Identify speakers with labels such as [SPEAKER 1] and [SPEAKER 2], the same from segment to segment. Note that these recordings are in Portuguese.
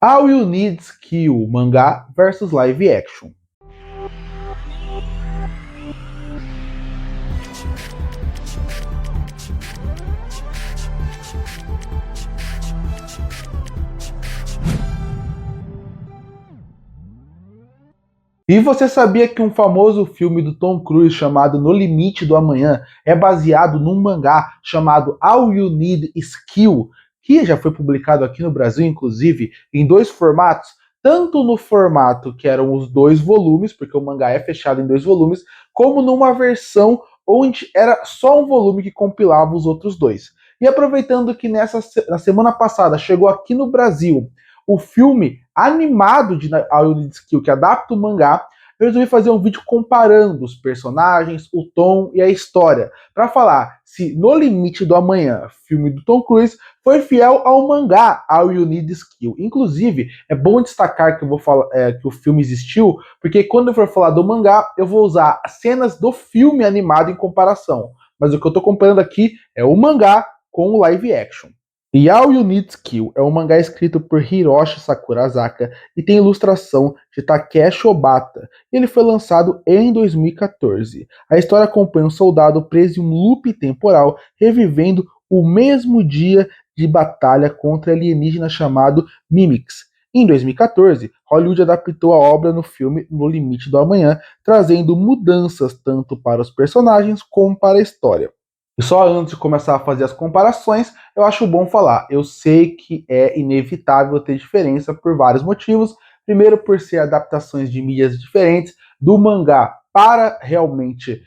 [SPEAKER 1] All You Need Skill, mangá versus live action. E você sabia que um famoso filme do Tom Cruise chamado No Limite do Amanhã é baseado num mangá chamado All You Need Skill, que já foi publicado aqui no Brasil, inclusive, em dois formatos, tanto no formato que eram os dois volumes, porque o mangá é fechado em dois volumes, como numa versão onde era só um volume que compilava os outros dois. E aproveitando que na semana passada chegou aqui no Brasil o filme animado de All You Need Skill, que adapta o mangá, eu resolvi fazer um vídeo comparando os personagens, o tom e a história, para falar se No Limite do Amanhã, filme do Tom Cruise, foi fiel ao mangá All You Need Skill. Inclusive, é bom destacar que eu vou falar que o filme existiu, porque quando eu for falar do mangá, eu vou usar cenas do filme animado em comparação. Mas o que eu estou comparando aqui é o mangá com o live action. E All You Need Skill é um mangá escrito por Hiroshi Sakurazaka e tem ilustração de Takeshi Obata. Ele foi lançado em 2014. A história acompanha um soldado preso em um loop temporal, revivendo o mesmo dia de batalha contra alienígena chamado Mimics. Em 2014, Hollywood adaptou a obra no filme No Limite do Amanhã, trazendo mudanças tanto para os personagens como para a história. E só antes de começar a fazer as comparações, eu acho bom falar. Eu sei que é inevitável ter diferença por vários motivos. Primeiro, por ser adaptações de mídias diferentes, do mangá para realmente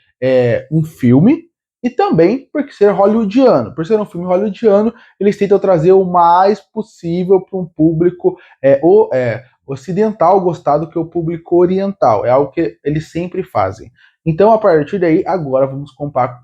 [SPEAKER 1] um filme, e também por ser hollywoodiano. Por ser um filme hollywoodiano, eles tentam trazer o mais possível para um público ocidental gostar do que o público oriental. É algo que eles sempre fazem. Então, a partir daí, agora vamos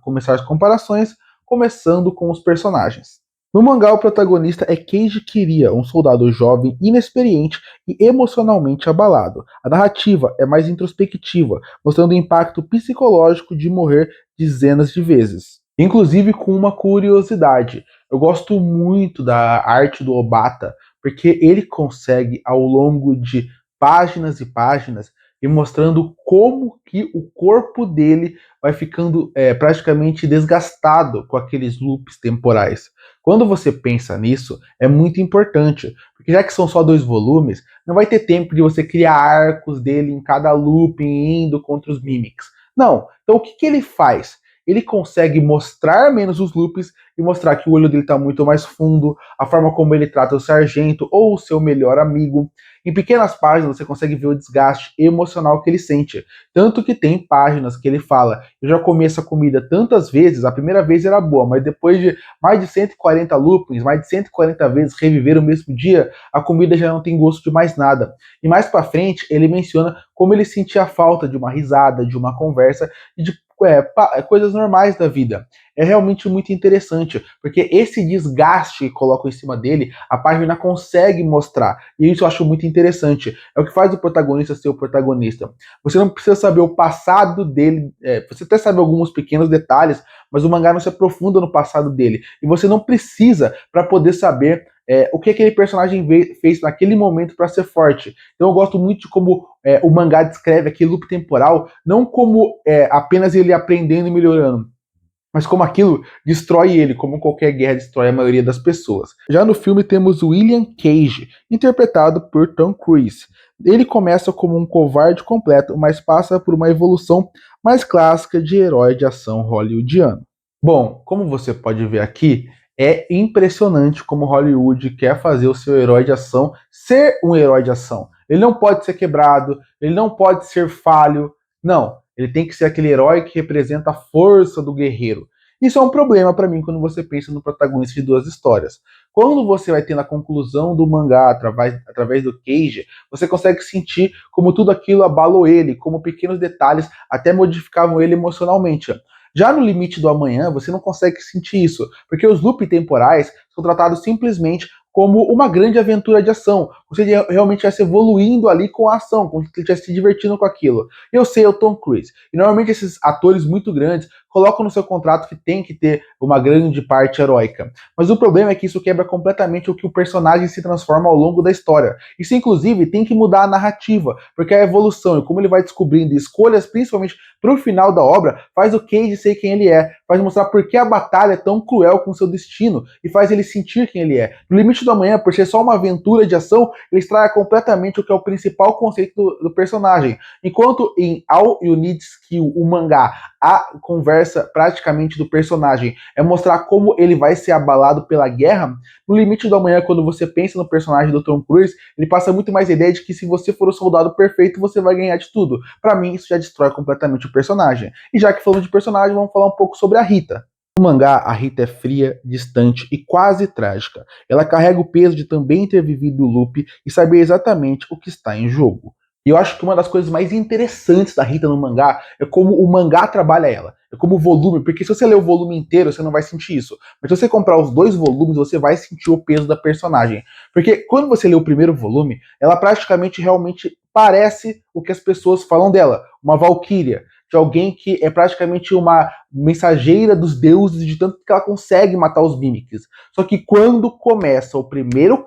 [SPEAKER 1] começar as comparações, começando com os personagens. No mangá, o protagonista é Keiji Kiriya, um soldado jovem, inexperiente e emocionalmente abalado. A narrativa é mais introspectiva, mostrando o impacto psicológico de morrer dezenas de vezes. Inclusive com uma curiosidade, eu gosto muito da arte do Obata, porque ele consegue, ao longo de páginas e páginas, e mostrando como que o corpo dele vai ficando praticamente desgastado com aqueles loops temporais. Quando você pensa nisso, é muito importante, porque já que são só dois volumes, não vai ter tempo de você criar arcos dele em cada looping, indo contra os Mimics. Não. Então o que, que ele faz? Ele consegue mostrar menos os loops e mostrar que o olho dele está muito mais fundo, a forma como ele trata o sargento ou o seu melhor amigo. Em pequenas páginas você consegue ver o desgaste emocional que ele sente. Tanto que tem páginas que ele fala: eu já comi essa comida tantas vezes, a primeira vez era boa, mas depois de mais de 140 loopings, mais de 140 vezes reviver o mesmo dia, a comida já não tem gosto de mais nada. E mais pra frente ele menciona como ele sentia falta de uma risada, de uma conversa e de coisas normais da vida. É realmente muito interessante, porque esse desgaste que colocam em cima dele, a página consegue mostrar. E isso eu acho muito interessante. É o que faz o protagonista ser o protagonista. Você não precisa saber o passado dele, você até sabe alguns pequenos detalhes, mas o mangá não se aprofunda no passado dele. E você não precisa para poder saber o que aquele personagem fez naquele momento para ser forte. Então eu gosto muito de como o mangá descreve aquele loop temporal, não como apenas ele aprendendo e melhorando, mas como aquilo destrói ele, como qualquer guerra destrói a maioria das pessoas. Já no filme temos William Cage, interpretado por Tom Cruise. Ele começa como um covarde completo, mas passa por uma evolução mais clássica de herói de ação hollywoodiano. Bom, como você pode ver aqui, é impressionante como Hollywood quer fazer o seu herói de ação ser um herói de ação. Ele não pode ser quebrado, ele não pode ser falho, não. Ele tem que ser aquele herói que representa a força do guerreiro. Isso é um problema para mim quando você pensa no protagonista de duas histórias. Quando você vai ter na conclusão do mangá, através do Cage, você consegue sentir como tudo aquilo abalou ele, como pequenos detalhes até modificavam ele emocionalmente. Já no Limite do Amanhã, você não consegue sentir isso, porque os loops temporais são tratados simplesmente como uma grande aventura de ação. Você realmente vai se evoluindo ali com a ação, como se ele estivesse se divertindo com aquilo. Eu sei, é o Tom Cruise. E normalmente esses atores muito grandes colocam no seu contrato que tem que ter uma grande parte heróica. Mas o problema é que isso quebra completamente o que o personagem se transforma ao longo da história. Isso, inclusive, tem que mudar a narrativa, porque a evolução e como ele vai descobrindo escolhas, principalmente pro final da obra, faz o Cage ser quem ele é, faz mostrar por que a batalha é tão cruel com seu destino e faz ele sentir quem ele é. No Limite do Amanhã, por ser só uma aventura de ação, ele estraga completamente o que é o principal conceito do personagem. Enquanto em All You Need Skill, o mangá, a conversa praticamente do personagem é mostrar como ele vai ser abalado pela guerra, no Limite do Amanhã, quando você pensa no personagem do Tom Cruise, ele passa muito mais a ideia de que se você for o soldado perfeito, você vai ganhar de tudo. Para mim, isso já destrói completamente o personagem. E já que falamos de personagem, vamos falar um pouco sobre a Rita. No mangá, a Rita é fria, distante e quase trágica. Ela carrega o peso de também ter vivido o loop e saber exatamente o que está em jogo. E eu acho que uma das coisas mais interessantes da Rita no mangá é como o mangá trabalha ela. É como o volume, porque se você ler o volume inteiro, você não vai sentir isso. Mas se você comprar os 2 volumes, você vai sentir o peso da personagem. Porque quando você lê o primeiro volume, ela praticamente realmente parece o que as pessoas falam dela. Uma valquíria, de alguém que é praticamente uma mensageira dos deuses, de tanto que ela consegue matar os Mimics. Só que quando começa o primeiro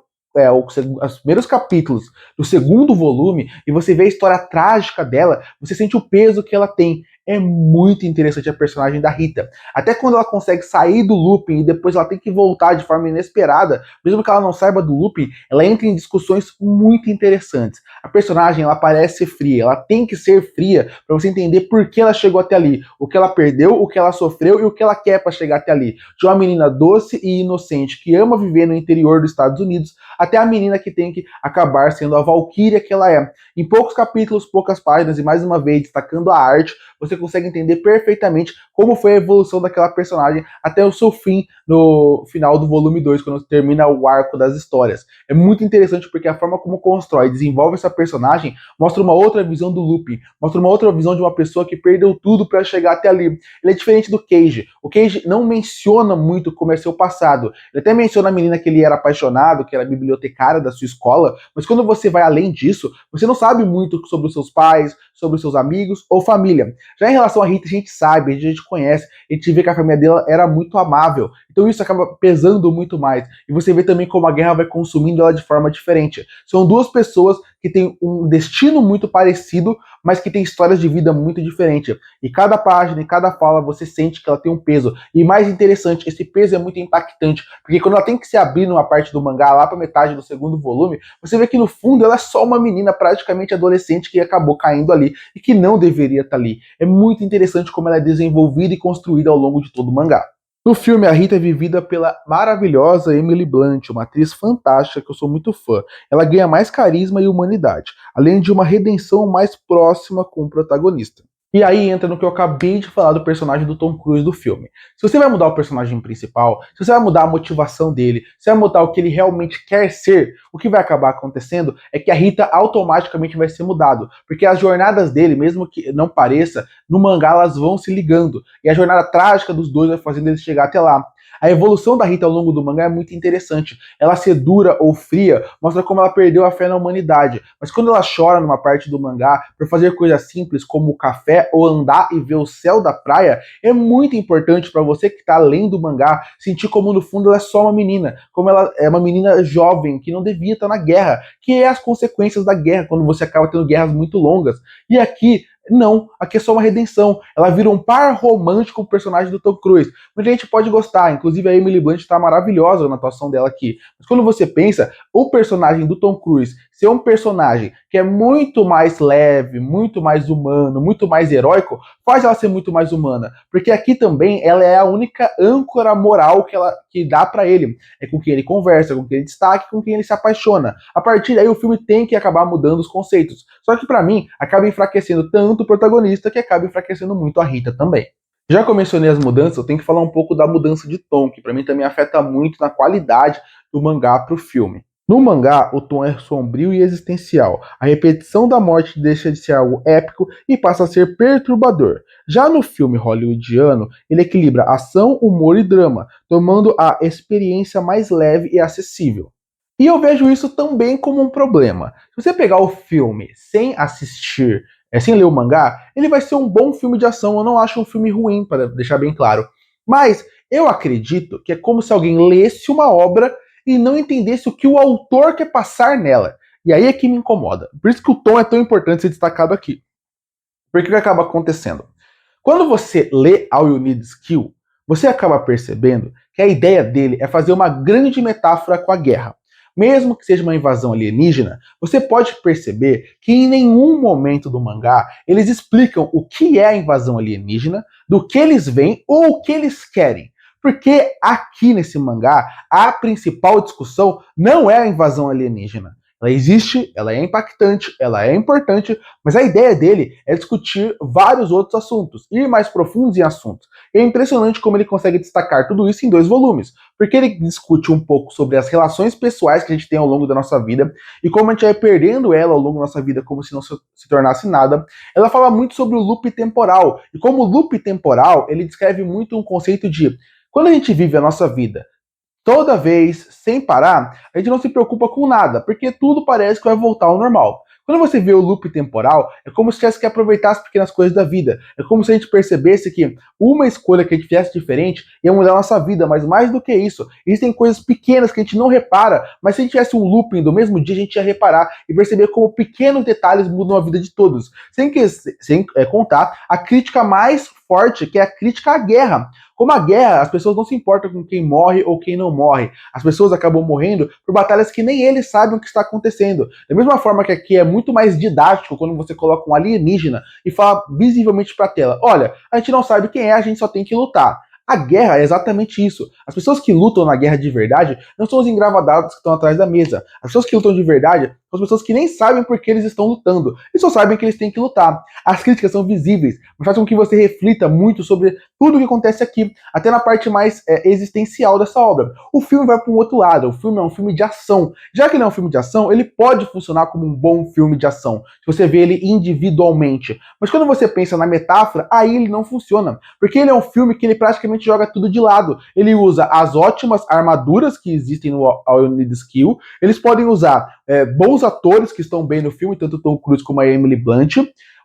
[SPEAKER 1] os primeiros capítulos do segundo volume e você vê a história trágica dela, você sente o peso que ela tem. É muito interessante a personagem da Rita. Até quando ela consegue sair do looping e depois ela tem que voltar de forma inesperada, mesmo que ela não saiba do looping, ela entra em discussões muito interessantes. A personagem, ela parece ser fria, ela tem que ser fria para você entender por que ela chegou até ali, o que ela perdeu, o que ela sofreu e o que ela quer para chegar até ali. De uma menina doce e inocente que ama viver no interior dos Estados Unidos, até a menina que tem que acabar sendo a valquíria que ela é. Em poucos capítulos, poucas páginas e mais uma vez destacando a arte, você consegue entender perfeitamente como foi a evolução daquela personagem até o seu fim no final do volume 2, quando termina o arco das histórias. É muito interessante porque a forma como constrói e desenvolve essa personagem mostra uma outra visão do Lupin, mostra uma outra visão de uma pessoa que perdeu tudo para chegar até ali. Ele é diferente do Cage. O Cage não menciona muito como é seu passado. Ele até menciona a menina que ele era apaixonado, que era bibliotecária da sua escola, mas quando você vai além disso, você não sabe muito sobre os seus pais, sobre os seus amigos ou família. Já em relação a Rita, a gente sabe, a gente conhece, a gente vê que a família dela era muito amável. Então isso acaba pesando muito mais. E você vê também como a guerra vai consumindo ela de forma diferente. São duas pessoas que têm um destino muito parecido, mas que têm histórias de vida muito diferentes. E cada página e cada fala você sente que ela tem um peso. E mais interessante, esse peso é muito impactante, porque quando ela tem que se abrir numa parte do mangá, lá pra metade do segundo volume, você vê que no fundo ela é só uma menina praticamente adolescente que acabou caindo ali e que não deveria estar ali. É muito interessante como ela é desenvolvida e construída ao longo de todo o mangá. No filme, a Rita é vivida pela maravilhosa Emily Blunt, uma atriz fantástica que eu sou muito fã. Ela ganha mais carisma e humanidade, além de uma redenção mais próxima com o protagonista. E aí entra no que eu acabei de falar do personagem do Tom Cruise do filme. Se você vai mudar o personagem principal, se você vai mudar a motivação dele, se você vai mudar o que ele realmente quer ser, o que vai acabar acontecendo é que a Rita automaticamente vai ser mudado. Porque as jornadas dele, mesmo que não pareça, no mangá elas vão se ligando. E a jornada trágica dos dois vai fazendo eles chegar até lá. A evolução da Rita ao longo do mangá é muito interessante. Ela ser dura ou fria mostra como ela perdeu a fé na humanidade. Mas quando ela chora numa parte do mangá por fazer coisas simples como o café ou andar e ver o céu da praia, é muito importante para você que está lendo o mangá sentir como no fundo ela é só uma menina, como ela é uma menina jovem que não devia estar na guerra, que é as consequências da guerra quando você acaba tendo guerras muito longas. E aqui não, aqui é só uma redenção. Ela vira um par romântico com o personagem do Tom Cruise. Muita gente pode gostar, inclusive a Emily Blunt está maravilhosa na atuação dela aqui. Mas quando você pensa, o personagem do Tom Cruise ser um personagem que é muito mais leve, muito mais humano, muito mais heróico, faz ela ser muito mais humana. Porque aqui também ela é a única âncora moral que dá para ele. É com quem ele conversa, com quem ele destaca, com quem ele se apaixona. A partir daí o filme tem que acabar mudando os conceitos. Só que para mim acaba enfraquecendo tanto o protagonista que acaba enfraquecendo muito a Rita também. Já que eu mencionei as mudanças, eu tenho que falar um pouco da mudança de tom, que para mim também afeta muito na qualidade do mangá para o filme. No mangá, o tom é sombrio e existencial. A repetição da morte deixa de ser algo épico e passa a ser perturbador. Já no filme hollywoodiano, ele equilibra ação, humor e drama, tomando a experiência mais leve e acessível. E eu vejo isso também como um problema. Se você pegar o filme sem assistir sem ler o mangá, ele vai ser um bom filme de ação. Eu não acho um filme ruim, para deixar bem claro. Mas eu acredito que é como se alguém lesse uma obra e não entendesse o que o autor quer passar nela. E aí é que me incomoda. Por isso que o tom é tão importante ser destacado aqui. Porque o que acaba acontecendo? Quando você lê All You Need Is Kill, você acaba percebendo que a ideia dele é fazer uma grande metáfora com a guerra. Mesmo que seja uma invasão alienígena, você pode perceber que em nenhum momento do mangá eles explicam o que é a invasão alienígena, do que eles veem ou o que eles querem. Porque aqui nesse mangá, a principal discussão não é a invasão alienígena. Ela existe, ela é impactante, ela é importante, mas a ideia dele é discutir vários outros assuntos, ir mais profundos em assuntos. E é impressionante como ele consegue destacar tudo isso em 2 volumes, porque ele discute um pouco sobre as relações pessoais que a gente tem ao longo da nossa vida e como a gente vai perdendo ela ao longo da nossa vida como se não se tornasse nada. Ela fala muito sobre o loop temporal, e como loop temporal, ele descreve muito um conceito de quando a gente vive a nossa vida toda vez, sem parar, a gente não se preocupa com nada, porque tudo parece que vai voltar ao normal. Quando você vê o loop temporal, é como se tivesse que aproveitar as pequenas coisas da vida. É como se a gente percebesse que uma escolha que a gente fizesse diferente ia mudar a nossa vida, mas mais do que isso, existem coisas pequenas que a gente não repara, mas se a gente tivesse um looping do mesmo dia, a gente ia reparar e perceber como pequenos detalhes mudam a vida de todos. Sem contar a crítica mais forte, que é a crítica à guerra. Como a guerra, as pessoas não se importam com quem morre ou quem não morre. As pessoas acabam morrendo por batalhas que nem eles sabem o que está acontecendo. Da mesma forma que aqui é muito mais didático quando você coloca um alienígena e fala visivelmente para a tela: olha, a gente não sabe quem é, a gente só tem que lutar. A guerra é exatamente isso. As pessoas que lutam na guerra de verdade não são os engravadados que estão atrás da mesa. As pessoas que lutam de verdade são as pessoas que nem sabem por que eles estão lutando. E só sabem que eles têm que lutar. As críticas são visíveis, mas fazem com que você reflita muito sobre tudo o que acontece aqui, até na parte mais existencial dessa obra. O filme vai para um outro lado. O filme é um filme de ação. Já que ele é um filme de ação, ele pode funcionar como um bom filme de ação, se você vê ele individualmente. Mas quando você pensa na metáfora, aí ele não funciona. Porque ele é um filme que ele praticamente joga tudo de lado. Ele usa as ótimas armaduras que existem no All You Need Is Kill. Eles podem usar bons atores que estão bem no filme, tanto o Tom Cruise como a Emily Blunt.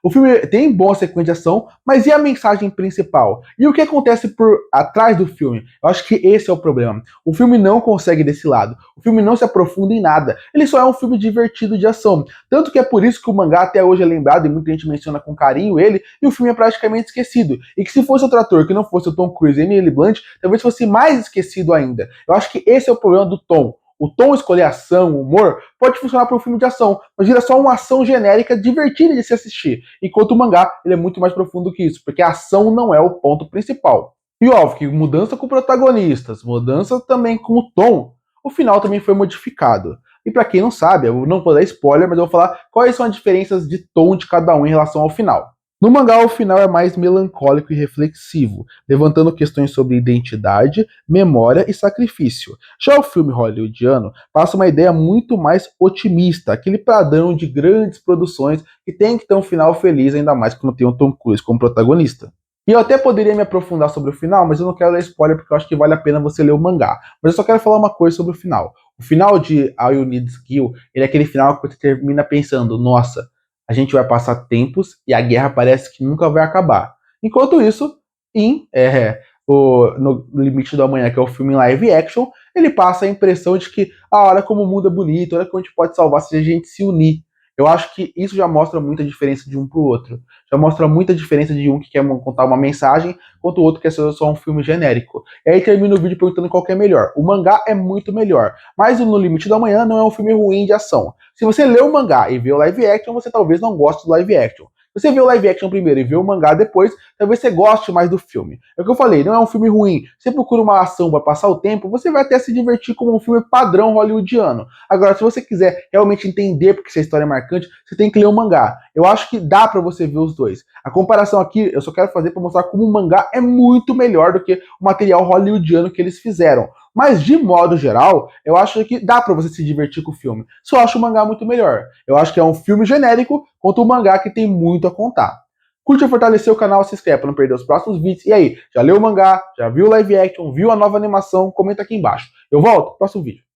[SPEAKER 1] O filme tem boa sequência de ação, mas e a mensagem principal? E o que acontece por atrás do filme? Eu acho que esse é o problema. O filme não consegue desse lado. O filme não se aprofunda em nada. Ele só é um filme divertido de ação. Tanto que é por isso que o mangá até hoje é lembrado e muita gente menciona com carinho ele, e o filme é praticamente esquecido. E que se fosse outro ator que não fosse o Tom Cruise e Emily Blunt, talvez fosse mais esquecido ainda. Eu acho que esse é o problema do Tom. O tom escolher ação, humor, pode funcionar para um filme de ação, mas vira só uma ação genérica divertida de se assistir. Enquanto o mangá, ele é muito mais profundo que isso, porque a ação não é o ponto principal. E óbvio que mudança com protagonistas, mudança também com o tom, o final também foi modificado. E para quem não sabe, eu não vou dar spoiler, mas eu vou falar quais são as diferenças de tom de cada um em relação ao final. No mangá, o final é mais melancólico e reflexivo, levantando questões sobre identidade, memória e sacrifício. Já o filme hollywoodiano passa uma ideia muito mais otimista, aquele padrão de grandes produções que tem que ter um final feliz, ainda mais quando tem o Tom Cruise como protagonista. E eu até poderia me aprofundar sobre o final, mas eu não quero dar spoiler porque eu acho que vale a pena você ler o mangá. Mas eu só quero falar uma coisa sobre o final. O final de All You Need Is Kill, ele é aquele final que você termina pensando: nossa, a gente vai passar tempos e a guerra parece que nunca vai acabar. Enquanto isso, no Limite do Amanhã, que é o filme em live action, ele passa a impressão de que, olha como o mundo é bonito, olha como a gente pode salvar se a gente se unir. Eu acho que isso já mostra muita diferença de um pro outro. Já mostra muita diferença de um que quer contar uma mensagem, enquanto o outro quer ser só um filme genérico. E aí termina o vídeo perguntando qual que é melhor. O mangá é muito melhor, mas o No Limite do Amanhã não é um filme ruim de ação. Se você lê o mangá e vê o live action, você talvez não goste do live action. Você vê o live action primeiro e vê o mangá depois, talvez você goste mais do filme. É o que eu falei, não é um filme ruim. Você procura uma ação para passar o tempo, você vai até se divertir como um filme padrão hollywoodiano. Agora, se você quiser realmente entender porque essa história é marcante, você tem que ler o mangá. Eu acho que dá para você ver os dois. A comparação aqui eu só quero fazer para mostrar como o mangá é muito melhor do que o material hollywoodiano que eles fizeram. Mas, de modo geral, eu acho que dá pra você se divertir com o filme. Só acho o mangá muito melhor. Eu acho que é um filme genérico contra um mangá que tem muito a contar. Curte e fortalecer o canal, se inscreve pra não perder os próximos vídeos. E aí, já leu o mangá? Já viu o live action? Viu a nova animação? Comenta aqui embaixo. Eu volto no próximo vídeo.